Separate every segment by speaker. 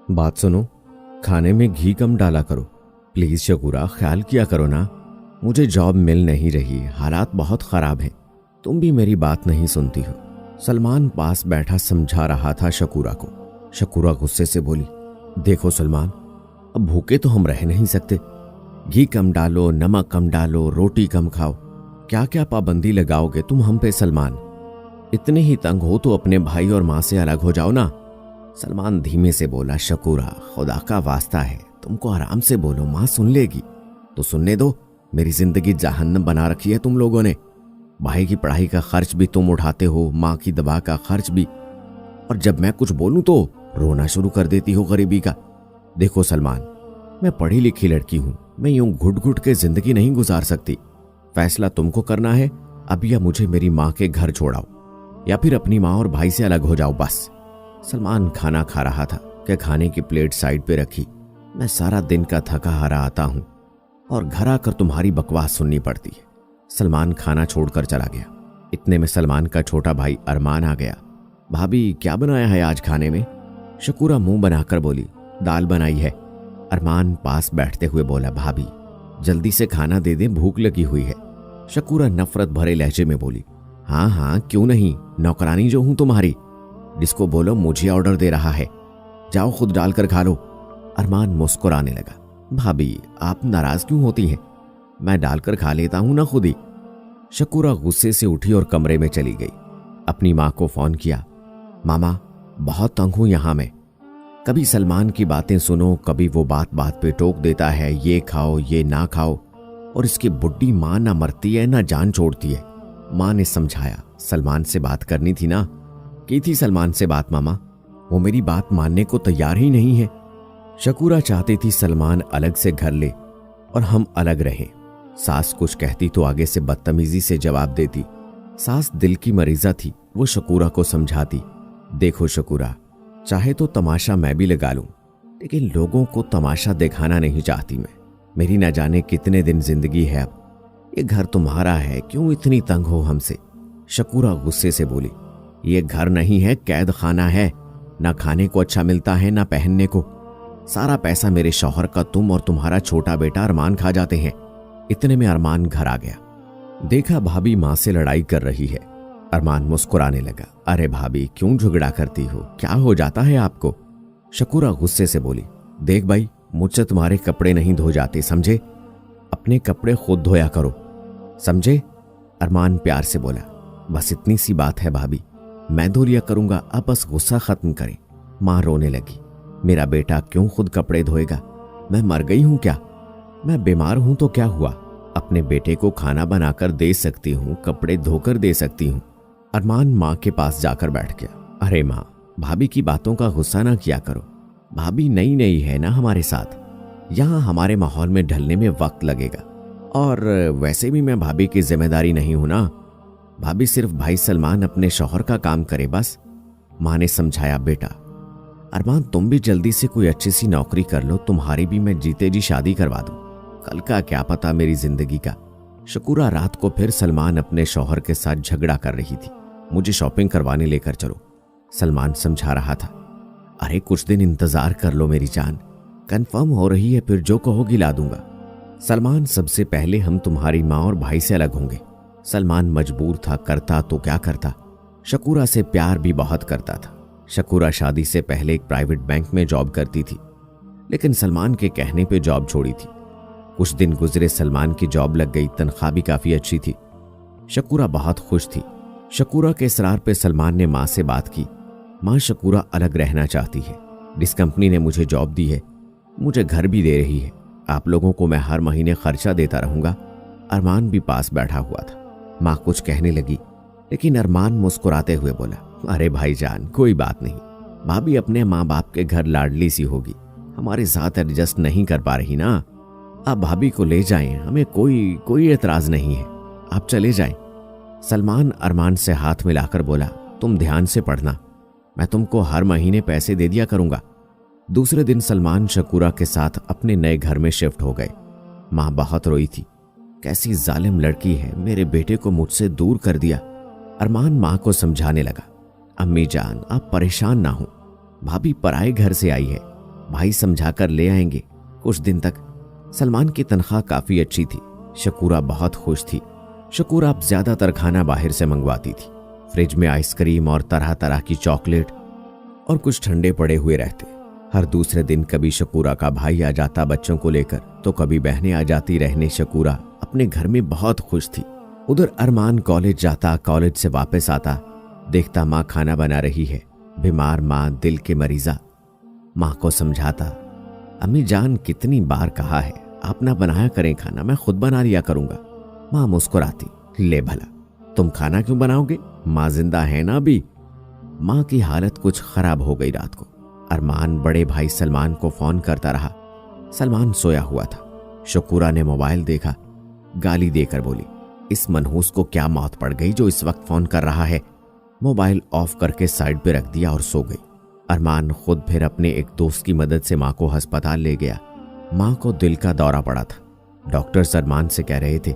Speaker 1: बात सुनो, खाने में घी कम डाला करो प्लीज। शकूरा, ख्याल किया करो ना, मुझे जॉब मिल नहीं रही, हालात बहुत ख़राब हैं। तुम भी मेरी बात नहीं सुनती हो। सलमान पास बैठा समझा रहा था शकूरा को। शकूरा गुस्से से बोली, देखो सलमान, अब भूखे तो हम रह नहीं सकते। घी कम डालो, नमक कम डालो, रोटी कम खाओ, क्या क्या पाबंदी लगाओगे तुम हम पे सलमान। इतने ही तंग हो तो अपने भाई और माँ से अलग हो जाओ ना। सलमान धीमे से बोला, शकूरा खुदा का वास्ता है, तुमको आराम से बोलो, माँ सुन लेगी तो सुनने दो। मेरी जिंदगी जहन्नम बना रखी है तुम लोगों ने। भाई की पढ़ाई का खर्च भी तुम उठाते हो, माँ की दवा का खर्च भी, और जब मैं कुछ बोलूं तो रोना शुरू कर देती हो गरीबी का। देखो सलमान, मैं पढ़ी लिखी लड़की हूं, मैं यूं घुट घुट के जिंदगी नहीं गुजार सकती। फैसला तुमको करना है, अब या मुझे मेरी माँ के घर छोड़ाओ या फिर अपनी माँ और भाई से अलग हो जाओ बस। सलमान खाना खा रहा था कि खाने की प्लेट साइड पे रखी। मैं सारा दिन का थका हारा आता हूं और घर आकर तुम्हारी बकवास सुननी पड़ती है। सलमान खाना छोड़कर चला गया। इतने में सलमान का छोटा भाई अरमान आ गया। भाभी क्या बनाया है आज खाने में? शकूरा मुंह बनाकर बोली, दाल बनाई है। अरमान पास बैठते हुए बोला, भाभी जल्दी से खाना दे दे, भूख लगी हुई है। शकूरा नफरत भरे लहजे में बोली, हाँ हाँ क्यों नहीं, नौकरानी जो हूं तुम्हारी, जिसको बोलो मुझे ऑर्डर दे रहा है, जाओ खुद डालकर खा लो। अरमान मुस्कुराने लगा, भाभी आप नाराज क्यों होती हैं, मैं डालकर खा लेता हूं ना खुद ही। शकूरा गुस्से से उठी और कमरे में चली गई। अपनी माँ को फोन किया, मामा बहुत तंग हूं यहां मैं। कभी सलमान की बातें सुनो, कभी वो बात बात पे टोक देता है, ये खाओ ये ना खाओ, और इसकी बुड्ढी माँ ना मरती है ना जान छोड़ती है। माँ ने समझाया, सलमान से बात करनी थी ना। की थी सलमान से बात मामा, वो मेरी बात मानने को तैयार ही नहीं है। शकूरा चाहती थी सलमान अलग से घर ले और हम अलग रहें। सास कुछ कहती तो आगे से बदतमीजी से जवाब देती। सास दिल की मरीजा थी, वो शकूरा को समझाती, देखो शकूरा, चाहे तो तमाशा मैं भी लगा लूं, लेकिन लोगों को तमाशा दिखाना नहीं चाहती मैं। मेरी न जाने कितने दिन जिंदगी है, अब ये घर तुम्हारा है, क्यों इतनी तंग हो हमसे। शकूरा गुस्से से बोली, ये घर नहीं है, कैद खाना है, ना खाने को अच्छा मिलता है ना पहनने को। सारा पैसा मेरे शौहर का तुम और तुम्हारा छोटा बेटा अरमान खा जाते हैं। इतने में अरमान घर आ गया। देखा भाभी माँ से लड़ाई कर रही है। अरमान मुस्कुराने लगा, अरे भाभी क्यों झगड़ा करती हो, क्या हो जाता है आपको? शकूरा गुस्से से बोली, देख भाई, मुझसे तुम्हारे कपड़े नहीं धो जाते समझे, अपने कपड़े खुद धोया करो समझे। अरमान प्यार से बोला, बस इतनी सी बात है भाभी, मैं धो लिया करूंगा, अब बस गुस्सा खत्म करें। माँ रोने लगी, मेरा बेटा क्यों खुद कपड़े धोएगा, मैं मर गई हूं क्या? मैं बीमार हूं तो क्या हुआ, अपने बेटे को खाना बनाकर दे सकती हूं, कपड़े धोकर दे सकती हूं। अरमान माँ के पास जाकर बैठ गया। अरे माँ, भाभी की बातों का गुस्सा ना किया करो, भाभी नई नई है ना हमारे साथ, यहाँ हमारे माहौल में ढलने में वक्त लगेगा, और वैसे भी मैं भाभी की जिम्मेदारी नहीं हूं ना, भाभी सिर्फ भाई सलमान अपने शौहर का काम करे बस। माँ ने समझाया, बेटा अरमान तुम भी जल्दी से कोई अच्छी सी नौकरी कर लो, तुम्हारी भी मैं जीते जी शादी करवा दूं, कल का क्या पता मेरी जिंदगी का। शकूरा रात को फिर सलमान अपने शौहर के साथ झगड़ा कर रही थी, मुझे शॉपिंग करवाने लेकर चलो। सलमान समझा रहा था, अरे कुछ दिन इंतजार कर लो मेरी जान, कंफर्म हो रही है फिर जो कहोगी ला दूंगा। सलमान सबसे पहले हम तुम्हारी माँ और भाई से अलग होंगे। सलमान मजबूर था, करता तो क्या करता, शकूरा से प्यार भी बहुत करता था। शकूरा शादी से पहले एक प्राइवेट बैंक में जॉब करती थी, लेकिन सलमान के कहने पे जॉब छोड़ी थी। कुछ दिन गुजरे, सलमान की जॉब लग गई, तनख्वाह भी काफी अच्छी थी। शकूरा बहुत खुश थी। शकूरा के इसरार पे सलमान ने माँ से बात की। माँ शकूरा अलग रहना चाहती है, जिस कंपनी ने मुझे जॉब दी है मुझे घर भी दे रही है, आप लोगों को मैं हर महीने खर्चा देता रहूंगा। अरमान भी पास बैठा हुआ था। माँ कुछ कहने लगी, लेकिन अरमान मुस्कुराते हुए बोला, अरे भाईजान कोई बात नहीं, भाभी अपने माँ बाप के घर लाडली सी होगी, हमारे साथ एडजस्ट नहीं कर पा रही ना, आप भाभी को ले जाएं, हमें कोई एतराज नहीं है, आप चले जाएं। सलमान अरमान से हाथ मिलाकर बोला, तुम ध्यान से पढ़ना, मैं तुमको हर महीने पैसे दे दिया करूंगा। दूसरे दिन सलमान शकूरा के साथ अपने नए घर में शिफ्ट हो गए। माँ बहुत रोई थी, कैसी जालिम लड़की है, मेरे बेटे को मुझसे दूर कर दिया। अरमान माँ को समझाने लगा, अम्मी जान आप परेशान ना हो, भाभी पराए घर से आई है, भाई समझा कर ले आएंगे कुछ दिन तक। सलमान की तनख्वाह काफ़ी अच्छी थी। शकूरा बहुत खुश थी। शकूरा अब ज़्यादातर खाना बाहर से मंगवाती थी। फ्रिज में आइसक्रीम और तरह तरह की चॉकलेट और कुछ ठंडे पड़े हुए रहते। हर दूसरे दिन कभी शकूरा का भाई आ जाता बच्चों को लेकर, तो कभी बहनें आ जाती रहने। शकूरा अपने घर में बहुत खुश थी। उधर अरमान कॉलेज जाता, कॉलेज से वापस आता, देखता माँ खाना बना रही है। बीमार माँ, दिल के मरीजा। माँ को समझाता, अम्मी जान कितनी बार कहा है आप ना बनाया करें खाना, मैं खुद बना लिया करूंगा। माँ मुस्कुराती, ले भला तुम खाना क्यों बनाओगे, माँ जिंदा है ना अभी। माँ की हालत कुछ खराब हो गई रात को। अरमान बड़े भाई सलमान को फोन करता रहा। सलमान सोया हुआ था। शकूरा ने मोबाइल देखा, गाली देकर बोली, इस मनहूस को क्या मौत पड़ गई जो इस वक्त फोन कर रहा है। मोबाइल ऑफ करके साइड पे रख दिया और सो गई। अरमान खुद फिर अपने एक दोस्त की मदद से माँ को अस्पताल ले गया। माँ को दिल का दौरा पड़ा था। डॉक्टर अरमान से कह रहे थे,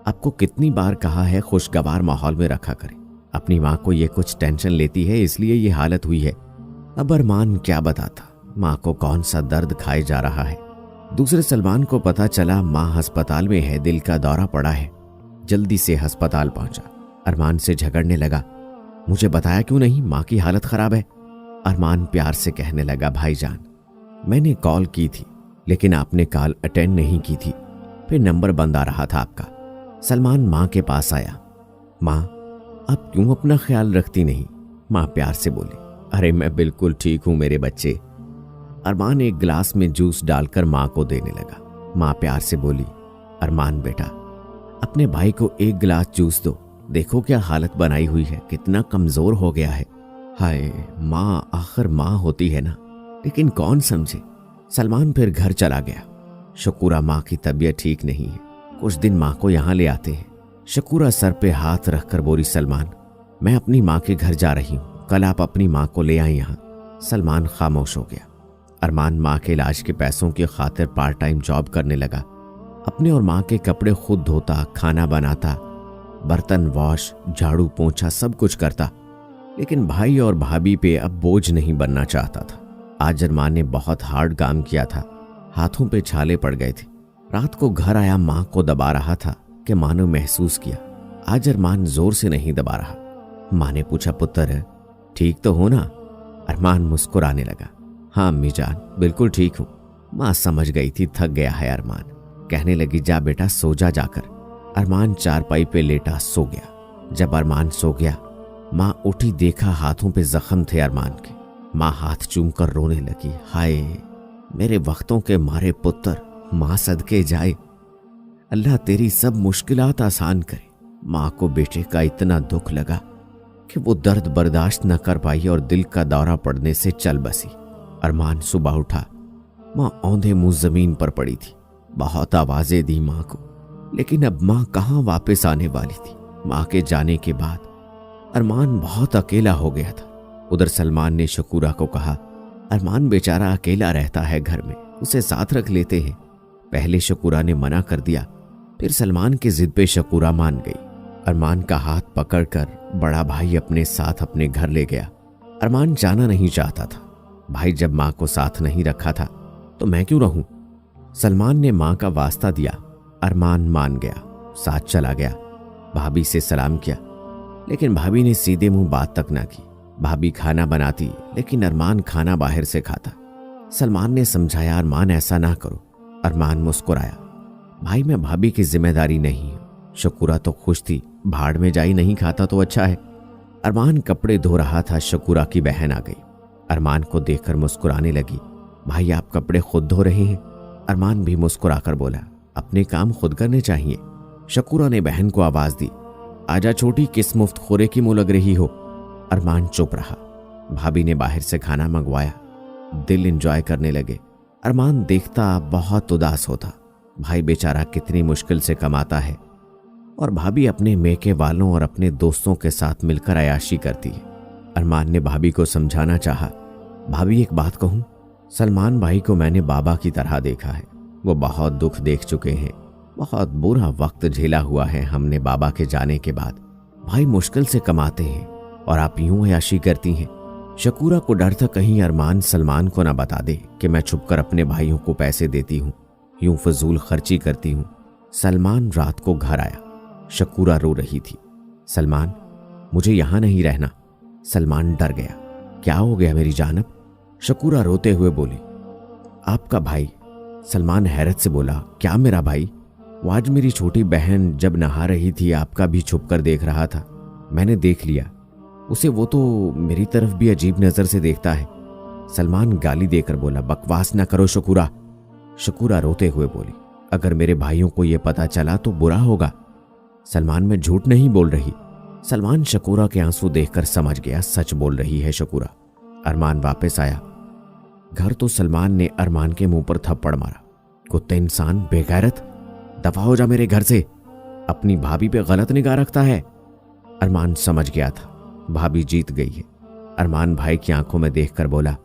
Speaker 1: आपको कितनी बार कहा है खुशगवार माहौल में रखा करें, अपनी माँ को ये कुछ टेंशन लेती है इसलिए ये हालत हुई है। अब अरमान क्या बताता, माँ को कौन सा दर्द खाए जा रहा है। दूसरे सलमान को पता चला माँ अस्पताल में है, दिल का दौरा पड़ा है। जल्दी से अस्पताल पहुंचा। अरमान से झगड़ने लगा, मुझे बताया क्यों नहीं, माँ की हालत खराब है। अरमान प्यार से कहने लगा, भाईजान मैंने कॉल की थी लेकिन आपने कॉल अटेंड नहीं की थी, फिर नंबर बंद आ रहा था आपका। सलमान माँ के पास आया। माँ आप क्यों अपना ख्याल रखती नहीं। माँ प्यार से बोली, अरे मैं बिल्कुल ठीक हूं मेरे बच्चे। अरमान एक गिलास में जूस डालकर माँ को देने लगा। माँ प्यार से बोली, अरमान बेटा अपने भाई को एक गिलास जूस दो, देखो क्या हालत बनाई हुई है, कितना कमजोर हो गया है। हाय माँ आखिर माँ होती है ना, लेकिन कौन समझे। सलमान फिर घर चला गया। शकूरा माँ की तबीयत ठीक नहीं है, कुछ दिन माँ को यहाँ ले आते हैं। शकूरा सर पे हाथ रखकर बोली, सलमान मैं अपनी माँ के घर जा रही हूँ, कल आप अपनी माँ को ले आए यहाँ। सलमान खामोश हो गया। अरमान माँ के इलाज के पैसों की खातिर पार्ट टाइम जॉब करने लगा। अपने और माँ के कपड़े खुद धोता, खाना बनाता, बर्तन वॉश, झाड़ू पोंछा सब कुछ करता, लेकिन भाई और भाभी पे अब बोझ नहीं बनना चाहता था। आज अरमान ने बहुत हार्ड काम किया था, हाथों पे छाले पड़ गए थे। रात को घर आया, माँ को दबा रहा था कि मानो महसूस किया आज अरमान जोर से नहीं दबा रहा। माँ ने पूछा, पुत्र ठीक तो हो ना। अरमान मुस्कुराने लगा, हाँ अम्मी जान बिल्कुल ठीक हूँ। माँ समझ गई थी थक गया है अरमान, कहने लगी, जा बेटा सो जा जाकर। अरमान चारपाई पे लेटा सो गया। जब अरमान सो गया माँ उठी, देखा हाथों पे जख्म थे अरमान के। माँ हाथ चूम कर रोने लगी, हाय मेरे वक्तों के मारे पुत्र, माँ सदके जाए, अल्लाह तेरी सब मुश्किलात आसान करे। माँ को बेटे का इतना दुख लगा कि वो दर्द बर्दाश्त न कर पाई और दिल का दौरा पड़ने से चल बसी। अरमान सुबह उठा, माँ औंधे मुंह जमीन पर पड़ी थी। बहुत आवाजें दी माँ को, लेकिन अब माँ कहाँ वापस आने वाली थी। माँ के जाने के बाद अरमान बहुत अकेला हो गया था। उधर सलमान ने शकूरा को कहा, अरमान बेचारा अकेला रहता है घर में, उसे साथ रख लेते हैं। पहले शकूरा ने मना कर दिया, फिर सलमान की जिद पे शकूरा मान गई। अरमान का हाथ पकड़कर बड़ा भाई अपने साथ अपने घर ले गया। अरमान जाना नहीं चाहता था। भाई जब माँ को साथ नहीं रखा था तो मैं क्यों रहूं। सलमान ने माँ का वास्ता दिया। अरमान मान गया, साथ चला गया। भाभी से सलाम किया, लेकिन भाभी ने सीधे मुंह बात तक ना की। भाभी खाना बनाती, लेकिन अरमान खाना बाहर से खाता। सलमान ने समझाया, अरमान ऐसा ना करो। अरमान मुस्कुराया, भाई मैं भाभी की जिम्मेदारी नहीं हूं। शकूरा तो खुश थी, भाड़ में जाई नहीं खाता तो अच्छा है। अरमान कपड़े धो रहा था, शकूरा की बहन आ गई। अरमान को देखकर मुस्कुराने लगी, भाई आप कपड़े खुद धो रहे हैं। अरमान भी मुस्कुराकर बोला, अपने काम खुद करने चाहिए। शकूरा ने बहन को आवाज दी, आजा छोटी, किस मुफ्त खोरे की मुंह लग रही हो। अरमान चुप रहा। भाभी ने बाहर से खाना मंगवाया, दिल एंजॉय करने लगे। अरमान देखता बहुत उदास होता, भाई बेचारा कितनी मुश्किल से कमाता है और भाभी अपने मेके वालों और अपने दोस्तों के साथ मिलकर अयाशी करती है। अरमान ने भाभी को समझाना चाहा, भाभी एक बात कहूं, सलमान भाई को मैंने बाबा की तरह देखा है। वो बहुत दुख देख चुके हैं, बहुत बुरा वक्त झेला हुआ है हमने बाबा के जाने के बाद। भाई मुश्किल से कमाते हैं और आप यूं अयाशी करती हैं। शकूरा को डर था कहीं अरमान सलमान को ना बता दे कि मैं छुपकर अपने भाइयों को पैसे देती हूँ, यूं फजूल खर्ची करती हूँ। सलमान रात को घर आया। शकूरा रो रही थी। सलमान, मुझे यहां नहीं रहना। सलमान डर गया। क्या हो गया मेरी जानब? शकूरा रोते हुए बोली, आपका भाई। सलमान हैरत से बोला, क्या मेरा भाई? वो आज मेरी छोटी बहन जब नहा रही थी आपका भी छुप कर देख रहा था। मैंने देख लिया उसे, वो तो मेरी तरफ भी अजीब नजर से देखता है। सलमान गाली देकर बोला, बकवास ना करो शकूरा। शकूरा रोते हुए बोली, अगर मेरे भाइयों को यह पता चला तो बुरा होगा। सलमान, मैं झूठ नहीं बोल रही। सलमान शकूरा के आंसू देखकर समझ गया सच बोल रही है शकूरा। अरमान वापस आया घर तो सलमान ने अरमान के मुंह पर थप्पड़ मारा। कुत्ते इंसान, बेगैरत, दफा हो जा मेरे घर से। अपनी भाभी पे गलत निगाह रखता है। अरमान समझ गया था भाभी जीत गई है। अरमान भाई की आंखों में देखकर बोला,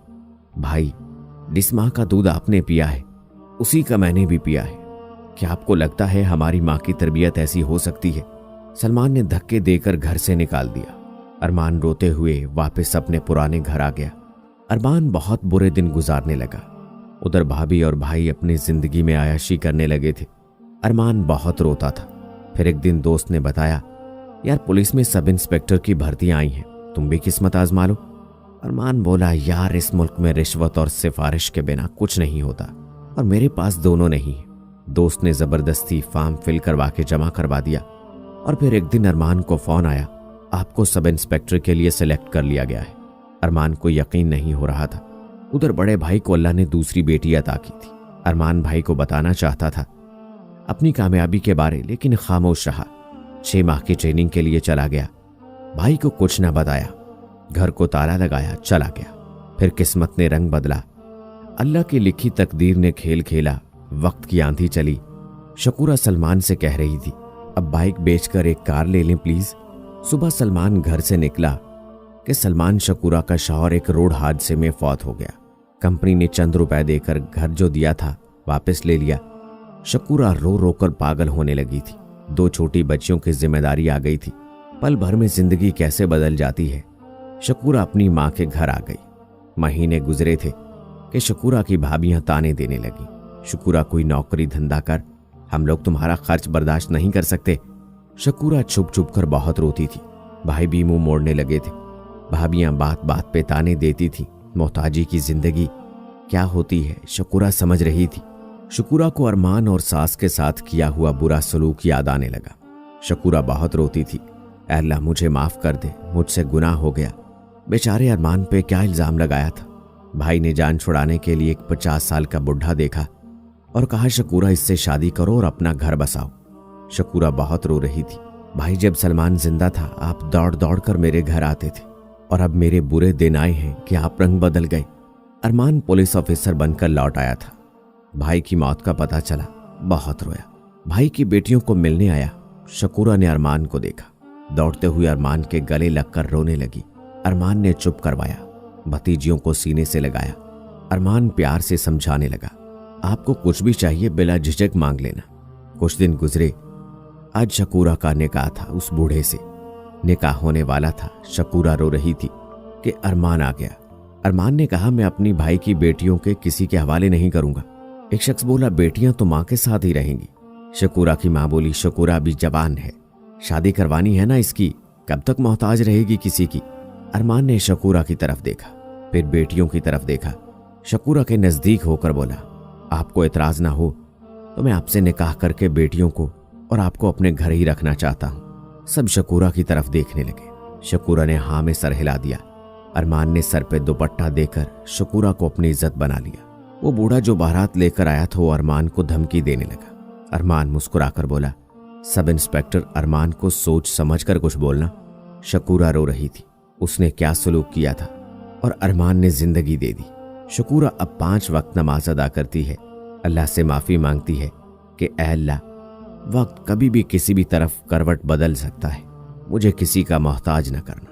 Speaker 1: भाई, जिस मां का दूध आपने पिया है उसी का मैंने भी पिया है। क्या आपको लगता है हमारी मां की तरबियत ऐसी हो सकती है? सलमान ने धक्के देकर घर से निकाल दिया। अरमान रोते हुए वापस अपने पुराने घर आ गया। अरमान बहुत बुरे दिन गुजारने लगा। उधर भाभी और भाई अपनी जिंदगी में आयाशी करने लगे थे। अरमान बहुत रोता था। फिर एक दिन दोस्त ने बताया, यार पुलिस में सब इंस्पेक्टर की भर्तियां आई हैं, तुम भी किस्मत आजमा लो। अरमान बोला, यार इस मुल्क में रिश्वत और सिफारिश के बिना कुछ नहीं होता और मेरे पास दोनों नहीं है। दोस्त ने जबरदस्ती फॉर्म फिल करवा के जमा करवा दिया और फिर एक दिन अरमान को फोन आया, आपको सब इंस्पेक्टर के लिए सिलेक्ट कर लिया गया है। अरमान को यकीन नहीं हो रहा था। उधर बड़े भाई को अल्लाह ने दूसरी बेटी अता की थी। अरमान भाई को बताना चाहता था अपनी कामयाबी के बारे, लेकिन खामोश रहा। 6 माह की ट्रेनिंग के लिए चला गया। भाई को कुछ न बताया, घर को ताला लगाया, चला गया। फिर किस्मत ने रंग बदला। अल्लाह की लिखी तकदीर ने खेल खेला। वक्त की आंधी चली। शकूरा सलमान से कह रही थी, अब बाइक बेचकर एक कार ले लें प्लीज। सुबह सलमान घर से निकला कि सलमान शकूरा का शौहर एक रोड हादसे में फौत हो गया। कंपनी ने चंद रुपए देकर घर जो दिया था वापस ले लिया। शकूरा रो रो कर पागल होने लगी थी। 2 छोटी बच्चियों की जिम्मेदारी आ गई थी। पल भर में जिंदगी कैसे बदल जाती है। शकूरा अपनी मां के घर आ गई। महीने गुजरे थे कि शकूरा की भाभियां ताने देने लगी, शकूरा कोई नौकरी धंधा कर, हम लोग तुम्हारा खर्च बर्दाश्त नहीं कर सकते। शकूरा छुप छुप कर बहुत रोती थी। भाई भी मुंह मोड़ने लगे थे। भाभियां बात बात पे ताने देती थी। मोहताजी की जिंदगी क्या होती है शकूरा समझ रही थी। शकूरा को अरमान और सास के साथ किया हुआ बुरा सलूक याद आने लगा। शकूरा बहुत रोती थी, ऐ अल्लाह मुझे माफ कर दे, मुझसे गुनाह हो गया। बेचारे अरमान पे क्या इल्जाम लगाया था। भाई ने जान छुड़ाने के लिए एक 50 साल का बुढ़ा देखा और कहा, शकूरा इससे शादी करो और अपना घर बसाओ। शकूरा बहुत रो रही थी। भाई जब सलमान जिंदा था आप दौड़ दौड़ कर मेरे घर आते थे और अब मेरे बुरे दिन आए हैं कि आप रंग बदल गए। अरमान पुलिस ऑफिसर बनकर लौट आया था। भाई की मौत का पता चला, बहुत रोया। भाई की बेटियों को मिलने आया। शकूरा ने अरमान को देखा, दौड़ते हुए अरमान के गले लगकर रोने लगी। अरमान ने चुप करवाया, भतीजियों को सीने से लगाया। अरमान प्यार से समझाने लगा, आपको कुछ भी चाहिए बिला झिझक मांग लेना। कुछ दिन गुजरे। आज शकूरा का निकाह था उस बूढ़े से। निकाह होने वाला था। शकूरा रो रही थी कि अरमान आ गया। अरमान ने कहा, मैं अपनी भाई की बेटियों के किसी के हवाले नहीं करूंगा। एक शख्स बोला, बेटियां तो मां के साथ ही रहेंगी। शकूरा की मां बोली, शकूरा अभी जवान है, शादी करवानी है ना इसकी, कब तक मोहताज रहेगी किसी की। अरमान ने शकूरा की तरफ देखा, फिर बेटियों की तरफ देखा। शकूरा के नजदीक होकर बोला, आपको एतराज ना हो तो मैं आपसे निकाह करके बेटियों को और आपको अपने घर ही रखना चाहता हूं। सब शकूरा की तरफ देखने लगे। शकूरा ने हाँ में सर हिला दिया। अरमान ने सर पे दुपट्टा देकर शकूरा को अपनी इज्जत बना लिया। वो बूढ़ा जो बारात लेकर आया था वो अरमान को धमकी देने लगा। अरमान मुस्कुराकर बोला, सब इंस्पेक्टर अरमान को सोच समझकर कुछ बोलना। शकूरा रो रही थी। उसने क्या सलूक किया था और अरमान ने जिंदगी दे दी। शकूरा अब 5 वक्त नमाज अदा करती है। अल्लाह से माफी मांगती है कि ऐ अल्लाह, वक्त कभी भी किसी भी तरफ करवट बदल सकता है, मुझे किसी का मोहताज न करना।